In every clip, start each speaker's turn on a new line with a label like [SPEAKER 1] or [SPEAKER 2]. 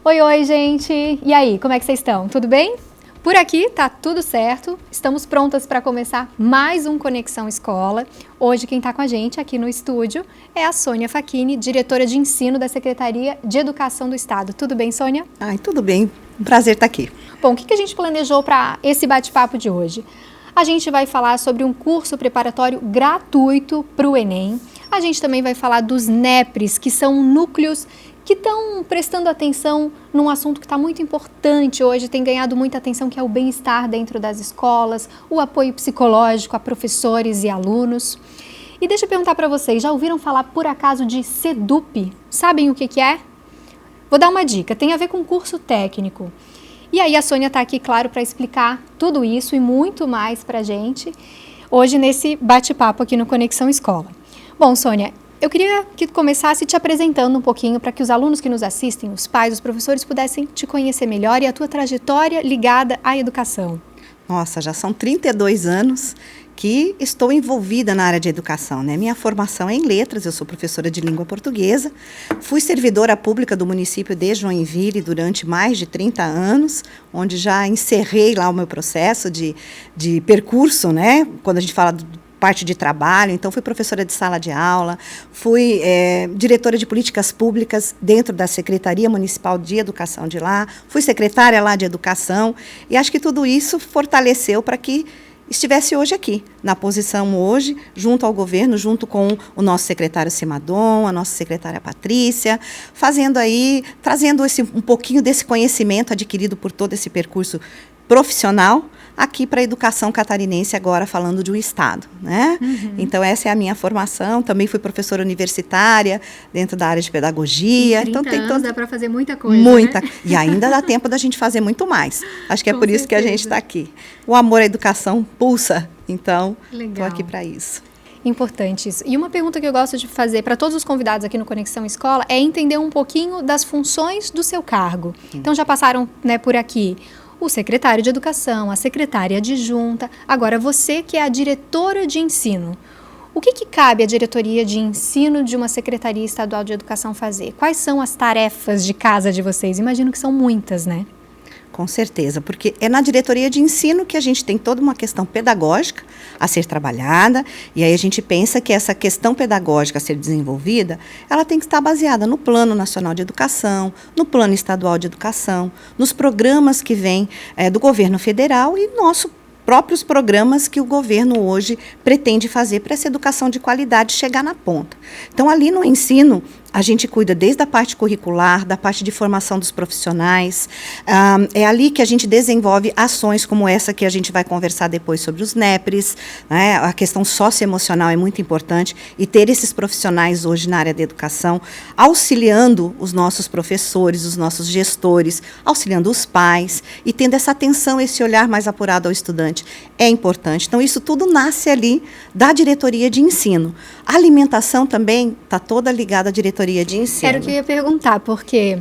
[SPEAKER 1] Oi, oi, gente! E aí, como é que vocês estão? Tudo bem? Por aqui tá tudo certo, estamos prontas para começar mais um Conexão Escola. Hoje quem está com a gente aqui no estúdio é a Sônia Facchini, diretora de ensino da Secretaria de Educação do Estado. Tudo bem, Sônia?
[SPEAKER 2] Ai, tudo bem, um prazer estar aqui.
[SPEAKER 1] Bom, o que a gente planejou para esse bate-papo de hoje? A gente vai falar sobre um curso preparatório gratuito para o Enem. A gente também vai falar dos NEPRs, que são núcleos que estão prestando atenção num assunto que está muito importante hoje, tem ganhado muita atenção, que é o bem-estar dentro das escolas, o apoio psicológico a professores e alunos. E deixa eu perguntar para vocês, já ouviram falar por acaso de SEDUP? Sabem o que é? Vou dar uma dica, tem a ver com curso técnico. E aí a Sônia está aqui, claro, para explicar tudo isso e muito mais para a gente, hoje nesse bate-papo aqui no Conexão Escola. Bom, Sônia, eu queria que tu começasse te apresentando um pouquinho para que os alunos que nos assistem, os pais, os professores, pudessem te conhecer melhor e a tua trajetória ligada à educação.
[SPEAKER 2] Nossa, já são 32 anos que estou envolvida na área de educação, né? Minha formação é em letras, eu sou professora de língua portuguesa, fui servidora pública do município de Joinville durante mais de 30 anos, onde já encerrei lá o meu processo de percurso, né? Quando a gente fala parte de trabalho, então fui professora de sala de aula, fui diretora de políticas públicas dentro da Secretaria Municipal de Educação de lá, fui secretária lá de Educação, e acho que tudo isso fortaleceu para que estivesse hoje aqui, na posição hoje, junto ao governo, junto com o nosso secretário Simadon, a nossa secretária Patrícia, trazendo um pouquinho desse conhecimento adquirido por todo esse percurso profissional, aqui para a educação catarinense, agora falando de um estado, né? Uhum. Então, essa é a minha formação. Também fui professora universitária, dentro da área de pedagogia.
[SPEAKER 1] Em 30
[SPEAKER 2] então,
[SPEAKER 1] dá para fazer muita coisa,
[SPEAKER 2] muita,
[SPEAKER 1] né?
[SPEAKER 2] E ainda dá tempo da gente fazer muito mais. Acho que é
[SPEAKER 1] Com
[SPEAKER 2] por
[SPEAKER 1] certeza.
[SPEAKER 2] isso que a gente está aqui. O amor à educação pulsa, então, estou aqui para isso.
[SPEAKER 1] Importante isso. E uma pergunta que eu gosto de fazer para todos os convidados aqui no Conexão Escola é entender um pouquinho das funções do seu cargo. Então, já passaram, né, por aqui o secretário de Educação, a secretária adjunta, agora você que é a diretora de ensino. O que cabe à diretoria de ensino de uma Secretaria Estadual de Educação fazer? Quais são as tarefas de casa de vocês? Imagino que são muitas, né?
[SPEAKER 2] Com certeza, porque é na diretoria de ensino que a gente tem toda uma questão pedagógica a ser trabalhada, e aí a gente pensa que essa questão pedagógica a ser desenvolvida, ela tem que estar baseada no Plano Nacional de Educação, no Plano Estadual de Educação, nos programas que vêm do governo federal e próprios programas que o governo hoje pretende fazer para essa educação de qualidade chegar na ponta. Então, ali no ensino, a gente cuida desde a parte curricular, da parte de formação dos profissionais. É ali que a gente desenvolve ações como essa que a gente vai conversar depois sobre os NEPRs, né? A questão socioemocional é muito importante, e ter esses profissionais hoje na área da educação, auxiliando os nossos professores, os nossos gestores, auxiliando os pais e tendo essa atenção, esse olhar mais apurado ao estudante é importante. Então, isso tudo nasce ali da diretoria de ensino. A alimentação também está toda ligada à diretoria de ensino.
[SPEAKER 1] Era o que eu ia perguntar, porque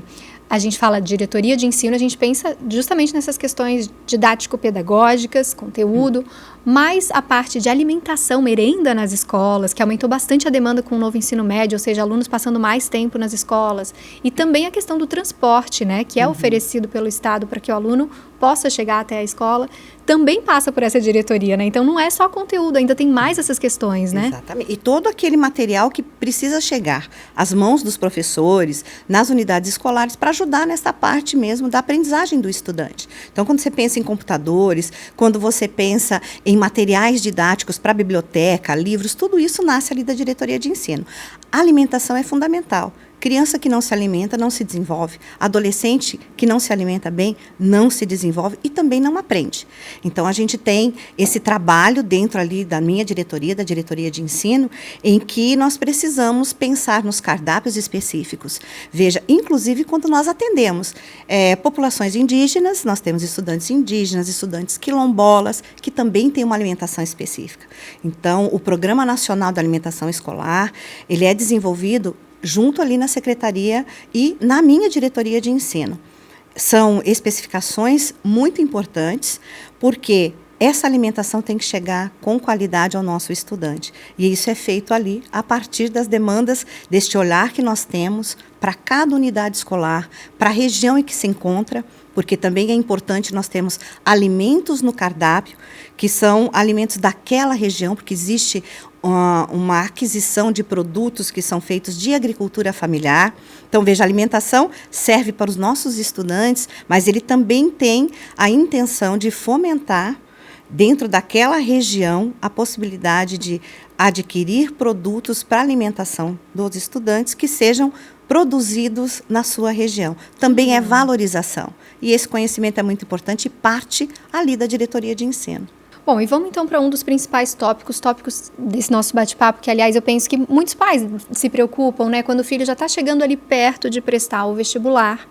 [SPEAKER 1] a gente fala de diretoria de ensino, a gente pensa justamente nessas questões didático-pedagógicas, conteúdo, mas a parte de alimentação, merenda nas escolas, que aumentou bastante a demanda com o novo ensino médio, ou seja, alunos passando mais tempo nas escolas, e também a questão do transporte, né, que é oferecido pelo Estado para que o aluno possa chegar até a escola, também passa por essa diretoria, né? Então não é só conteúdo, ainda tem mais essas questões, né?
[SPEAKER 2] Exatamente. E todo aquele material que precisa chegar às mãos dos professores, nas unidades escolares, para ajudar nessa parte mesmo da aprendizagem do estudante. Então, quando você pensa em computadores, quando você pensa em materiais didáticos para biblioteca, livros, tudo isso nasce ali da diretoria de ensino. A alimentação é fundamental. Criança que não se alimenta não se desenvolve. Adolescente que não se alimenta bem não se desenvolve e também não aprende. Então, a gente tem esse trabalho dentro ali da minha diretoria, da diretoria de ensino, em que nós precisamos pensar nos cardápios específicos. Veja, inclusive quando nós atendemos populações indígenas, nós temos estudantes indígenas, estudantes quilombolas, que também têm uma alimentação específica. Então, o Programa Nacional da Alimentação Escolar, ele é desenvolvido junto ali na secretaria e na minha diretoria de ensino. São especificações muito importantes, porque essa alimentação tem que chegar com qualidade ao nosso estudante. E isso é feito ali a partir das demandas deste olhar que nós temos para cada unidade escolar, para a região em que se encontra, porque também é importante nós termos alimentos no cardápio, que são alimentos daquela região, porque existe uma aquisição de produtos que são feitos de agricultura familiar. Então, veja, a alimentação serve para os nossos estudantes, mas ele também tem a intenção de fomentar, dentro daquela região, a possibilidade de adquirir produtos para alimentação dos estudantes que sejam produzidos na sua região. Também é valorização. E esse conhecimento é muito importante e parte ali da diretoria de ensino.
[SPEAKER 1] Bom, e vamos então para um dos principais tópicos desse nosso bate-papo, que, aliás, eu penso que muitos pais se preocupam, né, quando o filho já está chegando ali perto de prestar o vestibular.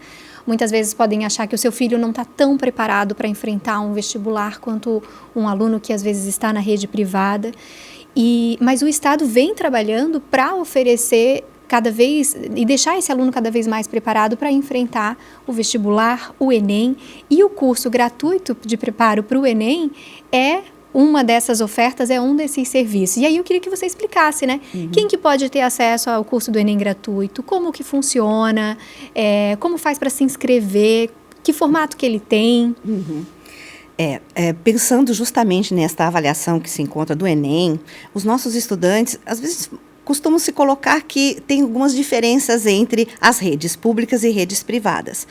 [SPEAKER 1] Muitas vezes podem achar que o seu filho não está tão preparado para enfrentar um vestibular quanto um aluno que às vezes está na rede privada. Mas o Estado vem trabalhando para oferecer cada vez e deixar esse aluno cada vez mais preparado para enfrentar o vestibular, o Enem, e o curso gratuito de preparo para o Enem é uma dessas ofertas, é um desses serviços. E aí eu queria que você explicasse, né? Quem que pode ter acesso ao curso do Enem gratuito? Como que funciona? Como faz para se inscrever? Que formato que ele tem?
[SPEAKER 2] Pensando justamente nesta avaliação que se encontra do Enem, os nossos estudantes, às vezes, costumam se colocar que tem algumas diferenças entre as redes públicas e redes privadas.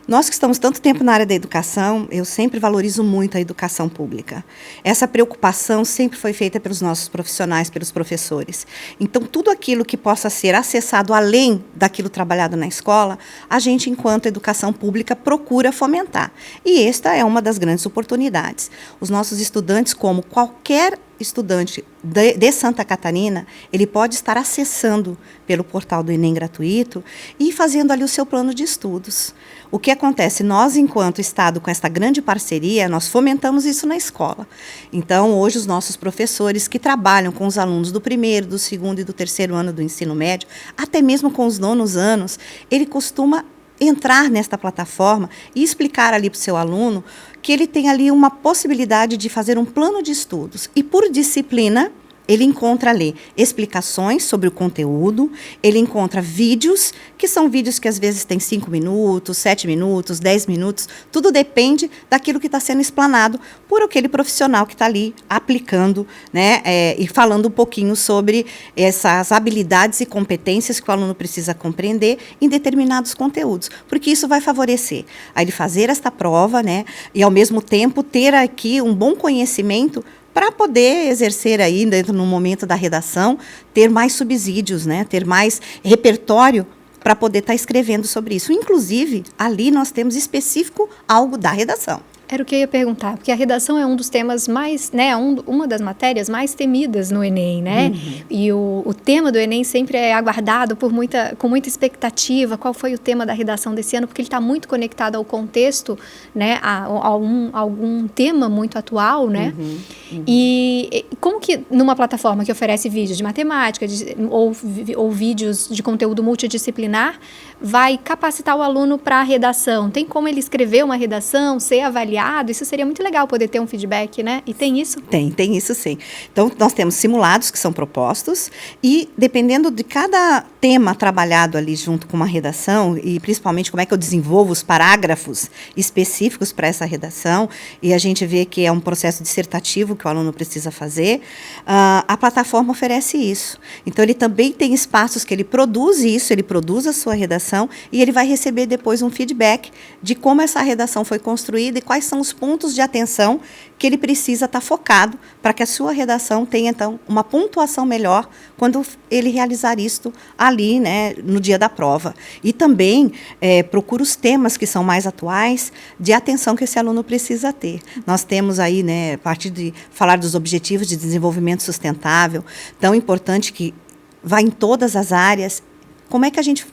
[SPEAKER 2] Nós que estamos tanto tempo na área da educação, eu sempre valorizo muito a educação pública. Essa preocupação sempre foi feita pelos nossos profissionais, pelos professores. Então, tudo aquilo que possa ser acessado além daquilo trabalhado na escola, a gente, enquanto educação pública, procura fomentar. E esta é uma das grandes oportunidades. Os nossos estudantes, como qualquer estudante de Santa Catarina, ele pode estar acessando pelo portal do Enem gratuito e fazendo ali o seu plano de estudos. O que acontece? Nós, enquanto Estado, com esta grande parceria, nós fomentamos isso na escola. Então, hoje, os nossos professores que trabalham com os alunos do primeiro, do segundo e do terceiro ano do ensino médio, até mesmo com os nonos anos, ele costuma entrar nesta plataforma e explicar ali para o seu aluno que ele tem ali uma possibilidade de fazer um plano de estudos. E por disciplina, ele encontra ali explicações sobre o conteúdo, ele encontra vídeos, que são vídeos que às vezes têm 5 minutos, 7 minutos, 10 minutos, tudo depende daquilo que está sendo explanado por aquele profissional que está ali aplicando, né, e falando um pouquinho sobre essas habilidades e competências que o aluno precisa compreender em determinados conteúdos, porque isso vai favorecer a ele fazer esta prova, né, e ao mesmo tempo ter aqui um bom conhecimento para poder exercer aí, dentro no momento da redação, ter mais subsídios, né? Ter mais repertório para poder estar escrevendo sobre isso. Inclusive, ali nós temos específico algo da redação.
[SPEAKER 1] Era o que eu ia perguntar, porque a redação é um dos temas mais, né, uma das matérias mais temidas no Enem, né? E o tema do Enem sempre é aguardado com muita expectativa. Qual foi o tema da redação desse ano? Porque ele está muito conectado ao contexto, né, a algum tema muito atual, né? E como que numa plataforma que oferece vídeos de matemática ou vídeos de conteúdo multidisciplinar vai capacitar o aluno para a redação? Tem como ele escrever uma redação, ser avaliado? Isso seria muito legal poder ter um feedback, né? E tem isso?
[SPEAKER 2] Tem isso sim. Então, nós temos simulados que são propostos e, dependendo de cada tema trabalhado ali junto com uma redação, e principalmente como é que eu desenvolvo os parágrafos específicos para essa redação, e a gente vê que é um processo dissertativo que o aluno precisa fazer, a plataforma oferece isso. Então, ele também tem espaços que ele produz isso, ele produz a sua redação e ele vai receber depois um feedback de como essa redação foi construída e quais são os pontos de atenção que ele precisa estar focado para que a sua redação tenha, então, uma pontuação melhor quando ele realizar isto ali, né, no dia da prova. E também procura os temas que são mais atuais de atenção que esse aluno precisa ter. Nós temos aí, né, a partir de falar dos objetivos de desenvolvimento sustentável, tão importante que vai em todas as áreas. Como é que a gente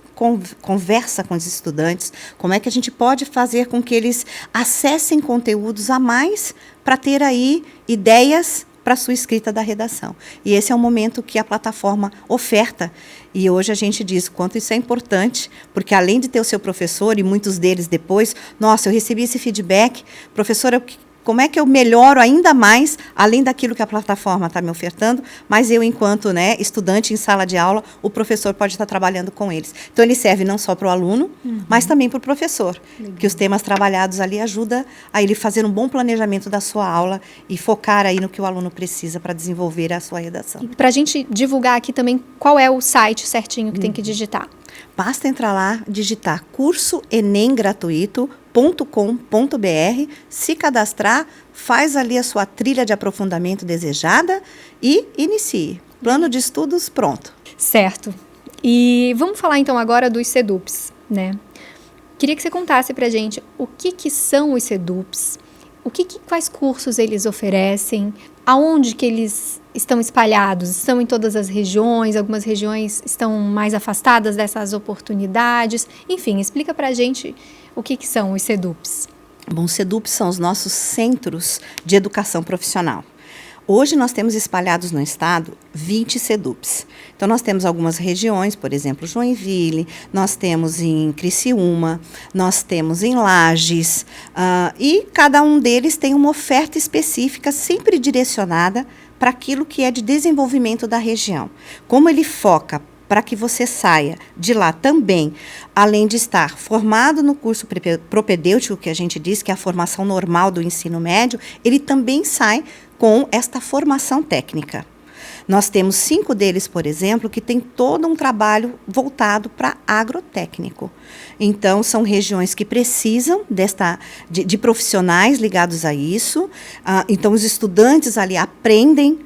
[SPEAKER 2] conversa com os estudantes, como é que a gente pode fazer com que eles acessem conteúdos a mais para ter aí ideias para a sua escrita da redação. E esse é o momento que a plataforma oferta. E hoje a gente diz o quanto isso é importante, porque além de ter o seu professor, e muitos deles depois, nossa, eu recebi esse feedback, professora, como é que eu melhoro ainda mais, além daquilo que a plataforma está me ofertando, mas eu, enquanto, né, estudante em sala de aula, o professor pode estar trabalhando com eles. Então, ele serve não só para o aluno, mas também para o professor, que os temas trabalhados ali ajudam a ele fazer um bom planejamento da sua aula e focar aí no que o aluno precisa para desenvolver a sua redação.
[SPEAKER 1] Para a gente divulgar aqui também, qual é o site certinho que tem que digitar?
[SPEAKER 2] Basta entrar lá, digitar cursoenemgratuito.com.br, se cadastrar, faz ali a sua trilha de aprofundamento desejada e inicie. Plano de estudos pronto.
[SPEAKER 1] Certo. E vamos falar então agora dos SEDUPs, né? Queria que você contasse pra gente o que são os SEDUPs, quais cursos eles oferecem, aonde que eles estão espalhados, estão em todas as regiões, algumas regiões estão mais afastadas dessas oportunidades. Enfim, explica pra gente o que são os SEDUPs.
[SPEAKER 2] Bom, os SEDUPs são os nossos centros de educação profissional. Hoje nós temos espalhados no estado 20 SEDUPs. Então nós temos algumas regiões, por exemplo, Joinville, nós temos em Criciúma, nós temos em Lages, e cada um deles tem uma oferta específica sempre direcionada para aquilo que é de desenvolvimento da região. Como ele foca para que você saia de lá também, além de estar formado no curso propedêutico, que a gente diz que é a formação normal do ensino médio, ele também sai com esta formação técnica. Nós temos 5 deles, por exemplo, que tem todo um trabalho voltado para agrotécnico. Então, são regiões que precisam de profissionais ligados a isso. Então, os estudantes ali aprendem,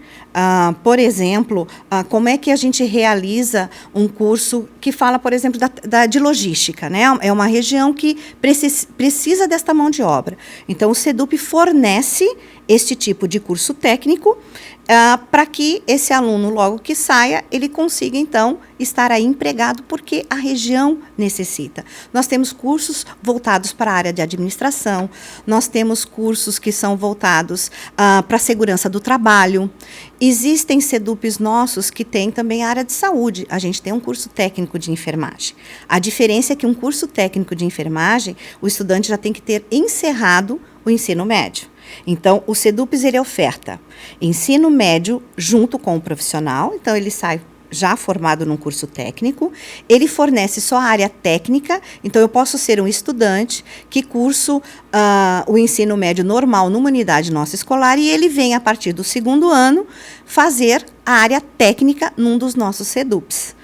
[SPEAKER 2] por exemplo, como é que a gente realiza um curso que fala, por exemplo, de logística, né? É uma região que precisa desta mão de obra. Então, o SEDUP fornece este tipo de curso técnico para que esse aluno, logo que saia, ele consiga, então, estar aí empregado, porque a região necessita. Nós temos cursos voltados para a área de administração, nós temos cursos que são voltados para a segurança do trabalho. Existem SEDUPs nossos que têm também a área de saúde. A gente tem um curso técnico de enfermagem. A diferença é que um curso técnico de enfermagem, o estudante já tem que ter encerrado o ensino médio. Então, o SEDUPs, ele oferta ensino médio junto com o profissional, então ele sai já formado num curso técnico, ele fornece só a área técnica, então eu posso ser um estudante que curso o ensino médio normal numa unidade nossa escolar e ele vem, a partir do 2º ano, fazer a área técnica num dos nossos SEDUPs.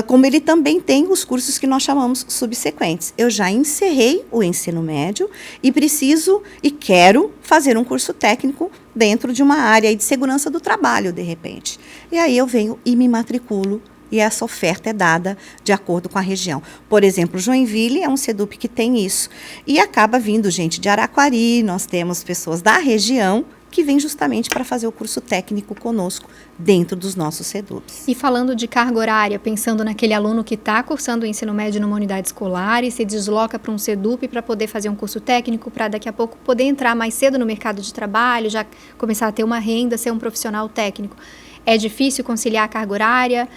[SPEAKER 2] Como ele também tem os cursos que nós chamamos subsequentes. Eu já encerrei o ensino médio e preciso e quero fazer um curso técnico dentro de uma área de segurança do trabalho, de repente. E aí eu venho e me matriculo, e essa oferta é dada de acordo com a região. Por exemplo, Joinville é um SEDUP que tem isso. E acaba vindo gente de Araquari, nós temos pessoas da região que vem justamente para fazer o curso técnico conosco dentro dos nossos SEDUPs.
[SPEAKER 1] E falando de carga horária, pensando naquele aluno que está cursando o ensino médio numa unidade escolar e se desloca para um SEDUP para poder fazer um curso técnico, para daqui a pouco poder entrar mais cedo no mercado de trabalho, já começar a ter uma renda, ser um profissional técnico. É difícil conciliar a carga horária?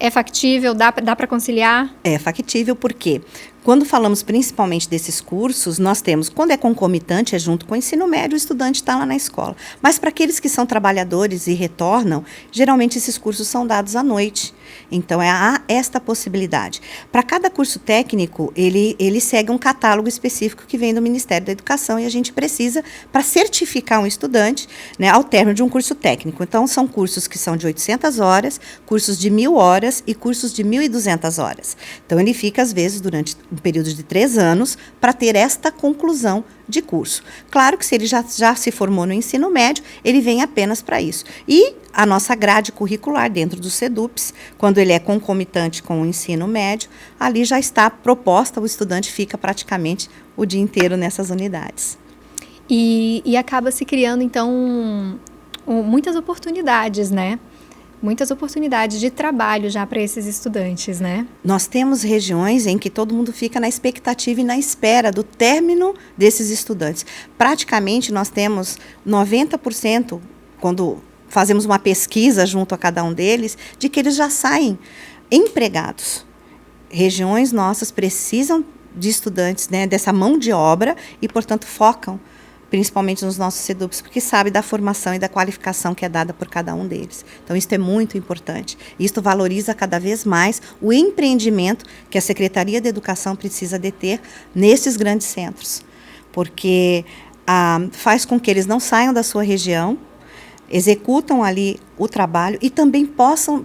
[SPEAKER 1] É factível? Dá para conciliar?
[SPEAKER 2] É factível porque quando falamos principalmente desses cursos, nós temos, quando é concomitante, é junto com o ensino médio, o estudante está lá na escola. Mas para aqueles que são trabalhadores e retornam, geralmente esses cursos são dados à noite. Então, há esta possibilidade. Para cada curso técnico, ele segue um catálogo específico que vem do Ministério da Educação e a gente precisa, para certificar um estudante, né, ao término de um curso técnico. Então, são cursos que são de 800 horas, cursos de 1.000 horas e cursos de 1.200 horas. Então, ele fica, às vezes, durante um período de 3 anos, para ter esta conclusão de curso. Claro que se ele já se formou no ensino médio, ele vem apenas para isso. E a nossa grade curricular dentro dos SEDUPs, quando ele é concomitante com o ensino médio, ali já está proposta, o estudante fica praticamente o dia inteiro nessas unidades.
[SPEAKER 1] E acaba se criando, então, muitas oportunidades, né? Muitas oportunidades de trabalho já para esses estudantes, né?
[SPEAKER 2] Nós temos regiões em que todo mundo fica na expectativa e na espera do término desses estudantes. Praticamente nós temos 90%, quando fazemos uma pesquisa junto a cada um deles, de que eles já saem empregados. Regiões nossas precisam de estudantes, né, dessa mão de obra e, portanto, focam principalmente nos nossos SEDUPs, porque sabe da formação e da qualificação que é dada por cada um deles. Então, isso é muito importante. Isto valoriza cada vez mais o empreendimento que a Secretaria de Educação precisa de ter nesses grandes centros, porque faz com que eles não saiam da sua região, executam ali o trabalho e também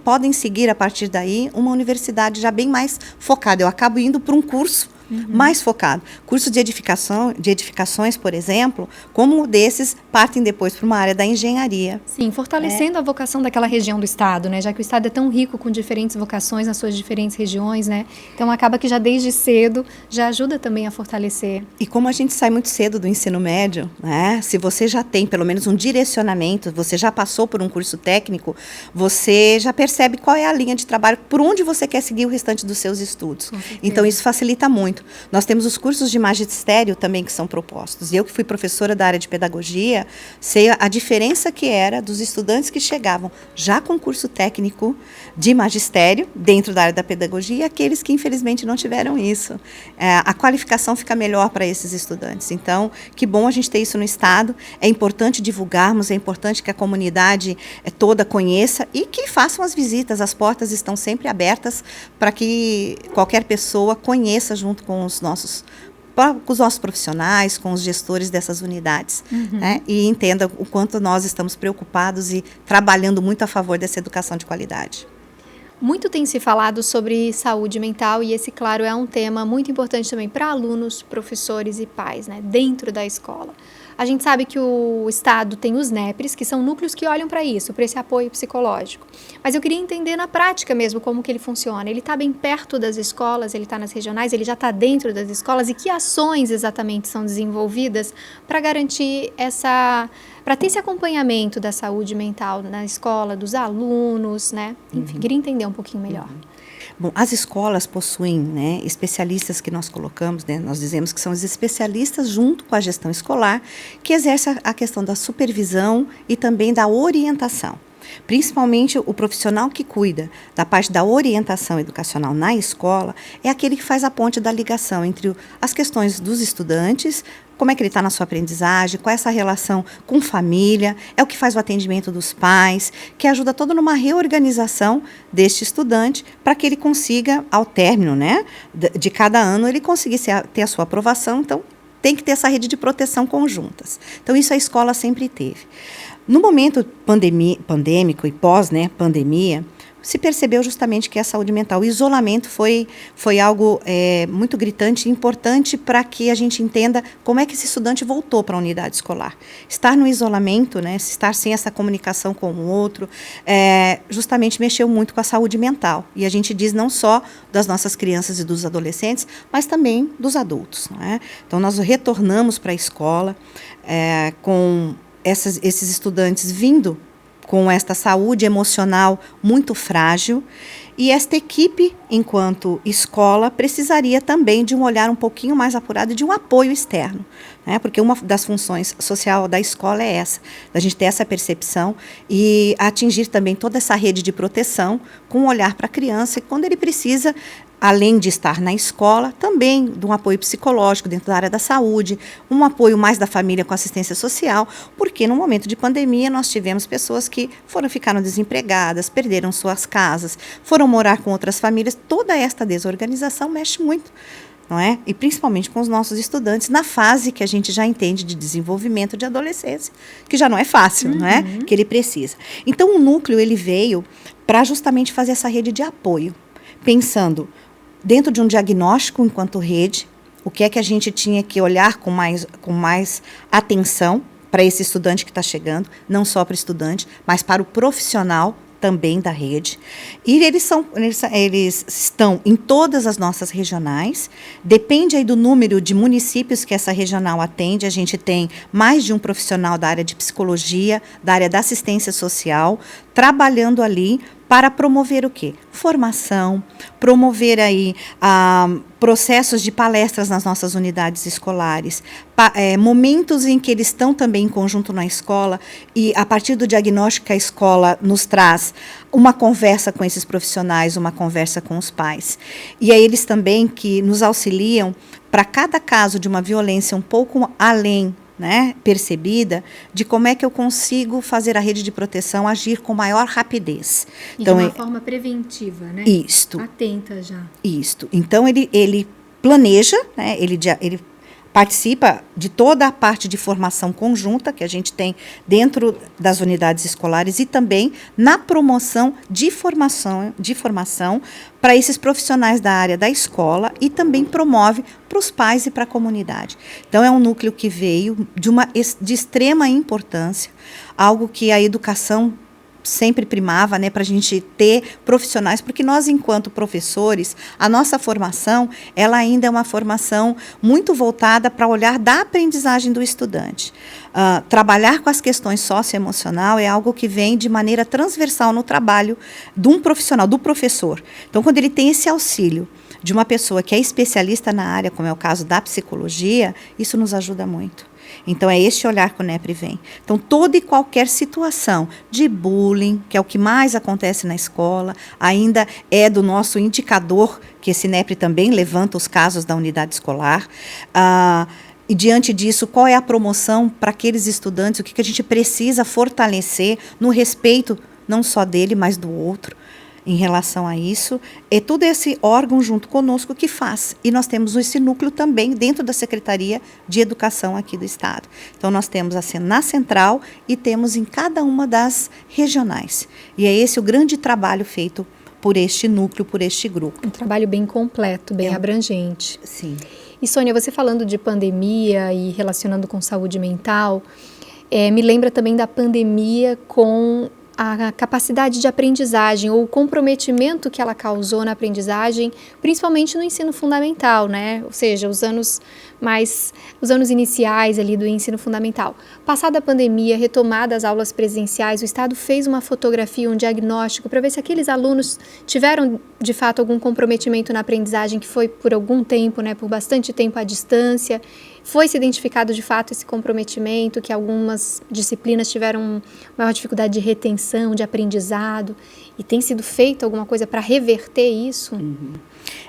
[SPEAKER 2] podem seguir, a partir daí, uma universidade já bem mais focada. Eu acabo indo para um curso mais focado. Cursos de edificações, por exemplo, como desses, partem depois para uma área da engenharia.
[SPEAKER 1] Sim, fortalecendo a vocação daquela região do estado, né? Já que o estado é tão rico com diferentes vocações nas suas diferentes regiões, né? Então acaba que já desde cedo já ajuda também a fortalecer.
[SPEAKER 2] E como a gente sai muito cedo do ensino médio, né? Se você já tem pelo menos um direcionamento, você já passou por um curso técnico, você já percebe qual é a linha de trabalho, por onde você quer seguir o restante dos seus estudos. Então isso facilita muito. Nós temos os cursos de magistério também que são propostos. Eu que fui professora da área de pedagogia, sei a diferença que era dos estudantes que chegavam já com curso técnico de magistério dentro da área da pedagogia e aqueles que infelizmente não tiveram isso. A qualificação fica melhor para esses estudantes. Então, que bom a gente ter isso no estado. É importante divulgarmos, é importante que a comunidade toda conheça e que façam as visitas. As portas estão sempre abertas para que qualquer pessoa conheça junto com os nossos profissionais, com os gestores dessas unidades, né? E entenda o quanto nós estamos preocupados e trabalhando muito a favor dessa educação de qualidade.
[SPEAKER 1] Muito tem se falado sobre saúde mental e esse, claro, é um tema muito importante também para alunos, professores e pais, né, dentro da escola. A gente sabe que o estado tem os NEPRs, que são núcleos que olham para isso, para esse apoio psicológico. Mas eu queria entender na prática mesmo como que ele funciona. Ele está bem perto das escolas, ele está nas regionais, ele já está dentro das escolas e que ações exatamente são desenvolvidas para garantir para ter esse acompanhamento da saúde mental na escola, dos alunos, né? Enfim, queria entender um pouquinho melhor.
[SPEAKER 2] Bom, as escolas possuem, né, especialistas que nós colocamos, né, nós dizemos que são os especialistas junto com a gestão escolar, que exercem a questão da supervisão e também da orientação. Principalmente o profissional que cuida da parte da orientação educacional na escola é aquele que faz a ponte da ligação entre as questões dos estudantes, como é que ele está na sua aprendizagem, qual é essa relação com família, é o que faz o atendimento dos pais, que ajuda toda numa reorganização deste estudante para que ele consiga, ao término, né, de cada ano, ele conseguisse ter a sua aprovação. Então, tem que ter essa rede de proteção conjuntas. Então, isso a escola sempre teve. No momento pandêmico e pós, né, pandemia, se percebeu justamente que a saúde mental, o isolamento foi algo muito gritante e importante para que a gente entenda como é que esse estudante voltou para a unidade escolar. Estar no isolamento, né, estar sem essa comunicação com o outro, justamente mexeu muito com a saúde mental. E a gente diz não só das nossas crianças e dos adolescentes, mas também dos adultos, né? Então, nós retornamos para a escola com esses estudantes vindo com esta saúde emocional muito frágil, e esta equipe, enquanto escola, precisaria também de um olhar um pouquinho mais apurado e de um apoio externo, né? Porque uma das funções social da escola é essa, da gente ter essa percepção e atingir também toda essa rede de proteção com um olhar para a criança, e quando ele precisa, além de estar na escola, também de um apoio psicológico dentro da área da saúde, um apoio mais da família com assistência social, porque no momento de pandemia nós tivemos pessoas que ficaram desempregadas, perderam suas casas, foram morar com outras famílias. Toda esta desorganização mexe muito, não é? E principalmente com os nossos estudantes na fase que a gente já entende de desenvolvimento de adolescência, que já não é fácil, não é? Que ele precisa. Então o núcleo ele veio para justamente fazer essa rede de apoio, pensando dentro de um diagnóstico enquanto rede, o que é que a gente tinha que olhar com mais atenção para esse estudante que está chegando, não só para o estudante, mas para o profissional também da rede. E eles estão em todas as nossas regionais, depende aí do número de municípios que essa regional atende. A gente tem mais de um profissional da área de psicologia, da área da assistência social, trabalhando ali para promover o quê? Formação, promover aí processos de palestras nas nossas unidades escolares, momentos em que eles estão também em conjunto na escola e a partir do diagnóstico que a escola nos traz, uma conversa com esses profissionais, uma conversa com os pais. E aí eles também que nos auxiliam para cada caso de uma violência um pouco além né, percebida de como é que eu consigo fazer a rede de proteção agir com maior rapidez.
[SPEAKER 1] E então, de uma forma preventiva, né?
[SPEAKER 2] Isto.
[SPEAKER 1] Atenta já.
[SPEAKER 2] Isto. Então, ele planeja, né, ele participa de toda a parte de formação conjunta que a gente tem dentro das unidades escolares e também na promoção de formação para esses profissionais da área da escola e também promove para os pais e para a comunidade. Então, é um núcleo que veio de extrema importância, algo que a educação sempre primava, né, para a gente ter profissionais, porque nós, enquanto professores, a nossa formação, ela ainda é uma formação muito voltada para o olhar da aprendizagem do estudante. Trabalhar com as questões socioemocional é algo que vem de maneira transversal no trabalho de um profissional, do professor. Então, quando ele tem esse auxílio de uma pessoa que é especialista na área, como é o caso da psicologia, isso nos ajuda muito. Então, é este olhar que o NEPRI vem. Então, toda e qualquer situação de bullying, que é o que mais acontece na escola, ainda é do nosso indicador, que esse NEPRI também levanta os casos da unidade escolar. E, diante disso, qual é a promoção para aqueles estudantes, o que a gente precisa fortalecer no respeito, não só dele, mas do outro. Em relação a isso, é todo esse órgão junto conosco que faz. E nós temos esse núcleo também dentro da Secretaria de Educação aqui do Estado. Então, nós temos na central e temos em cada uma das regionais. E é esse o grande trabalho feito por este núcleo, por este grupo.
[SPEAKER 1] Um trabalho bem completo, bem abrangente.
[SPEAKER 2] Sim.
[SPEAKER 1] E, Sônia, você falando de pandemia e relacionando com saúde mental, me lembra também da pandemia com a capacidade de aprendizagem ou o comprometimento que ela causou na aprendizagem, principalmente no ensino fundamental, né? Ou seja, os anos iniciais ali do ensino fundamental. Passada a pandemia, retomada as aulas presenciais, o Estado fez uma fotografia, um diagnóstico para ver se aqueles alunos tiveram de fato algum comprometimento na aprendizagem que foi por algum tempo, né? Por bastante tempo à distância. Foi-se identificado de fato esse comprometimento, que algumas disciplinas tiveram maior dificuldade de retenção, de aprendizado, e tem sido feito alguma coisa para reverter isso?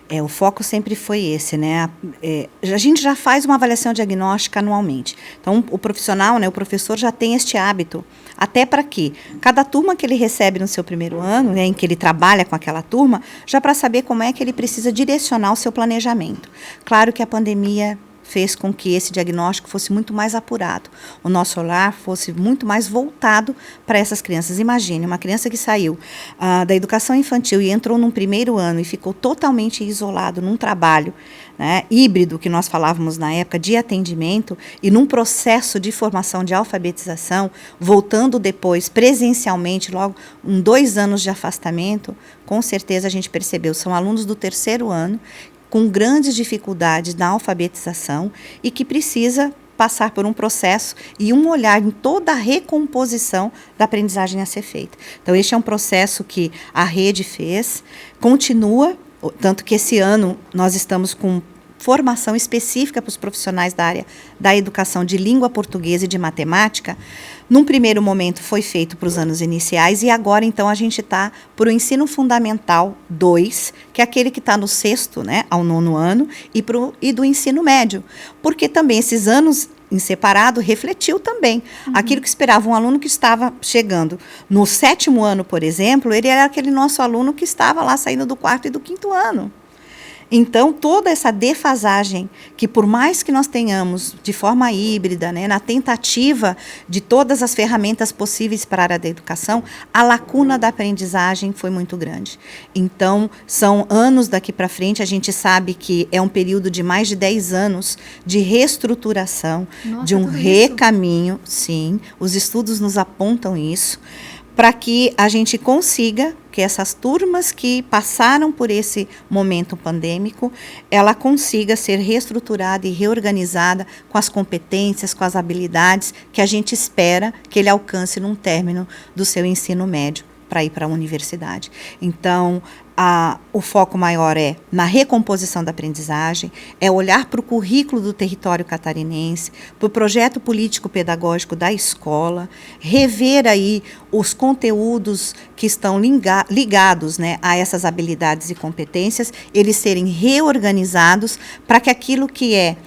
[SPEAKER 2] O foco sempre foi esse, né? A gente já faz uma avaliação diagnóstica anualmente. Então, o profissional, né, o professor já tem este hábito, até para que cada turma que ele recebe no seu primeiro ano, né, em que ele trabalha com aquela turma, já para saber como é que ele precisa direcionar o seu planejamento. Claro que a pandemia fez com que esse diagnóstico fosse muito mais apurado, o nosso olhar fosse muito mais voltado para essas crianças. Imagine, uma criança que saiu da educação infantil e entrou num primeiro ano e ficou totalmente isolado num trabalho, né, híbrido, que nós falávamos na época, de atendimento, e num processo de formação de alfabetização, voltando depois presencialmente, logo 2 anos de afastamento, com certeza a gente percebeu, são alunos do terceiro ano, com grandes dificuldades na alfabetização e que precisa passar por um processo e um olhar em toda a recomposição da aprendizagem a ser feita. Então, este é um processo que a rede fez, continua, tanto que esse ano nós estamos com formação específica para os profissionais da área da educação de língua portuguesa e de matemática. Num primeiro momento foi feito para os anos iniciais e agora então a gente está para o ensino fundamental 2, que é aquele que está no 6º, né, ao 9º ano, e do ensino médio, porque também esses anos em separado refletiu também aquilo que esperava um aluno que estava chegando no 7º ano, por exemplo, ele era aquele nosso aluno que estava lá saindo do 4º e do 5º ano. Então, toda essa defasagem, que por mais que nós tenhamos de forma híbrida, né, na tentativa de todas as ferramentas possíveis para a área da educação, a lacuna da aprendizagem foi muito grande. Então, são anos daqui para frente, a gente sabe que é um período de mais de 10 anos de reestruturação, de um recaminho, sim, os estudos nos apontam isso, para que a gente consiga que essas turmas que passaram por esse momento pandêmico, ela consiga ser reestruturada e reorganizada com as competências, com as habilidades que a gente espera que ele alcance num término do seu ensino médio para ir para a universidade. Então, o foco maior é na recomposição da aprendizagem, é olhar para o currículo do território catarinense, para o projeto político-pedagógico da escola, rever aí os conteúdos que estão ligados, né, a essas habilidades e competências, eles serem reorganizados para que aquilo que é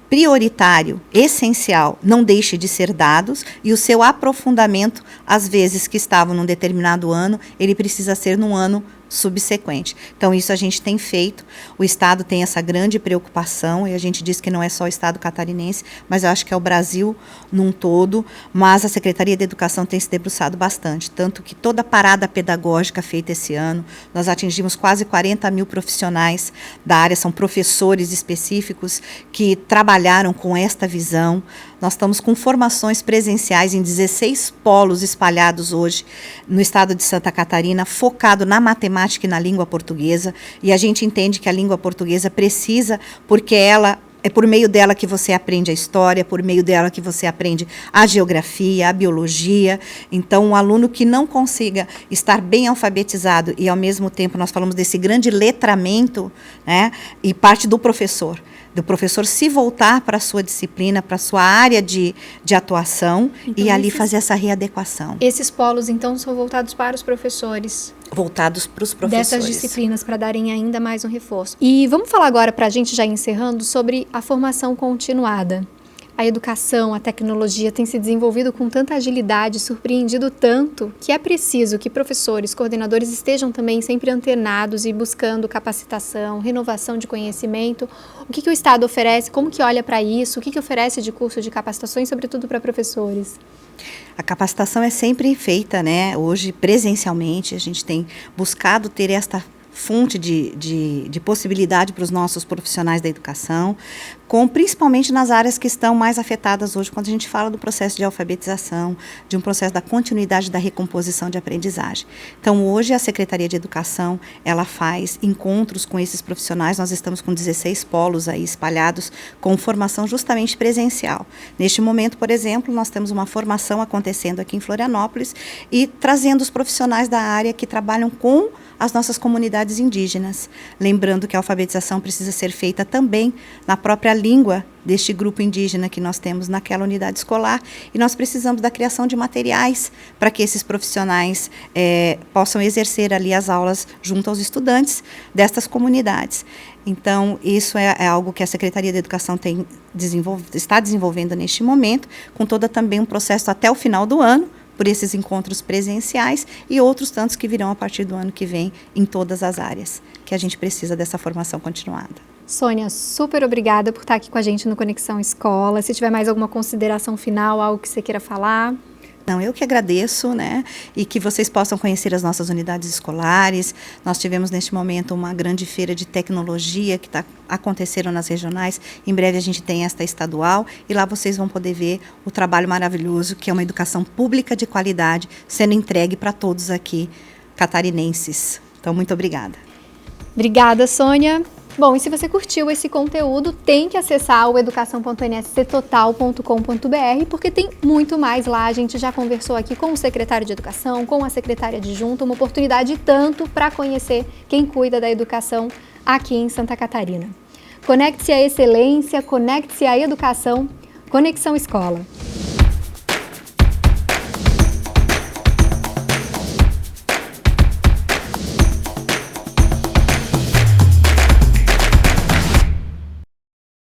[SPEAKER 2] prioritário, essencial, não deixe de ser dados, e o seu aprofundamento, às vezes que estava num determinado ano, ele precisa ser num ano subsequente. Então, isso a gente tem feito. O Estado tem essa grande preocupação, e a gente diz que não é só o Estado catarinense, mas eu acho que é o Brasil num todo, mas a Secretaria de Educação tem se debruçado bastante, tanto que toda a parada pedagógica feita esse ano, nós atingimos quase 40 mil profissionais da área, são professores específicos que trabalharam com esta visão. Nós estamos com formações presenciais em 16 polos espalhados hoje no estado de Santa Catarina, focado na matemática e na língua portuguesa, e a gente entende que a língua portuguesa precisa, porque é por meio dela que você aprende a história, é por meio dela que você aprende a geografia, a biologia. Então, um aluno que não consiga estar bem alfabetizado e, ao mesmo tempo, nós falamos desse grande letramento, né, e parte do professor se voltar para a sua disciplina, para a sua área de atuação, então, e ali fazer essa readequação.
[SPEAKER 1] Esses polos, então, são voltados para os professores?
[SPEAKER 2] Voltados para os professores.
[SPEAKER 1] Dessas disciplinas, para darem ainda mais um reforço. E vamos falar agora, para a gente já encerrando, sobre a formação continuada. A educação, a tecnologia tem se desenvolvido com tanta agilidade, surpreendido tanto, que é preciso que professores, coordenadores estejam também sempre antenados e buscando capacitação, renovação de conhecimento. O que o Estado oferece, como que olha para isso, o que oferece de curso de capacitações, sobretudo para professores?
[SPEAKER 2] A capacitação é sempre feita, né? Hoje, presencialmente, a gente tem buscado ter esta fonte de possibilidade para os nossos profissionais da educação, principalmente nas áreas que estão mais afetadas hoje, quando a gente fala do processo de alfabetização, de um processo da continuidade da recomposição de aprendizagem. Então, hoje, a Secretaria de Educação, ela faz encontros com esses profissionais, nós estamos com 16 polos aí espalhados, com formação justamente presencial. Neste momento, por exemplo, nós temos uma formação acontecendo aqui em Florianópolis e trazendo os profissionais da área que trabalham com as nossas comunidades indígenas. Lembrando que a alfabetização precisa ser feita também na própria língua deste grupo indígena que nós temos naquela unidade escolar, e nós precisamos da criação de materiais para que esses profissionais possam exercer ali as aulas junto aos estudantes destas comunidades. Então, isso é algo que a Secretaria de Educação está desenvolvendo neste momento, com também um processo até o final do ano, por esses encontros presenciais e outros tantos que virão a partir do ano que vem em todas as áreas, que a gente precisa dessa formação continuada.
[SPEAKER 1] Sônia, super obrigada por estar aqui com a gente no Conexão Escola. Se tiver mais alguma consideração final, algo que você queira falar...
[SPEAKER 2] Não, eu que agradeço, né, e que vocês possam conhecer as nossas unidades escolares. Nós tivemos neste momento uma grande feira de tecnologia que está acontecendo nas regionais. Em breve a gente tem esta estadual e lá vocês vão poder ver o trabalho maravilhoso que é uma educação pública de qualidade sendo entregue para todos aqui catarinenses. Então, muito obrigada.
[SPEAKER 1] Obrigada, Sônia. Bom, e se você curtiu esse conteúdo, tem que acessar o educação.nsctotal.com.br, porque tem muito mais lá. A gente já conversou aqui com o secretário de Educação, com a secretária adjunta, uma oportunidade tanto para conhecer quem cuida da educação aqui em Santa Catarina. Conecte-se à excelência, conecte-se à educação, Conexão Escola.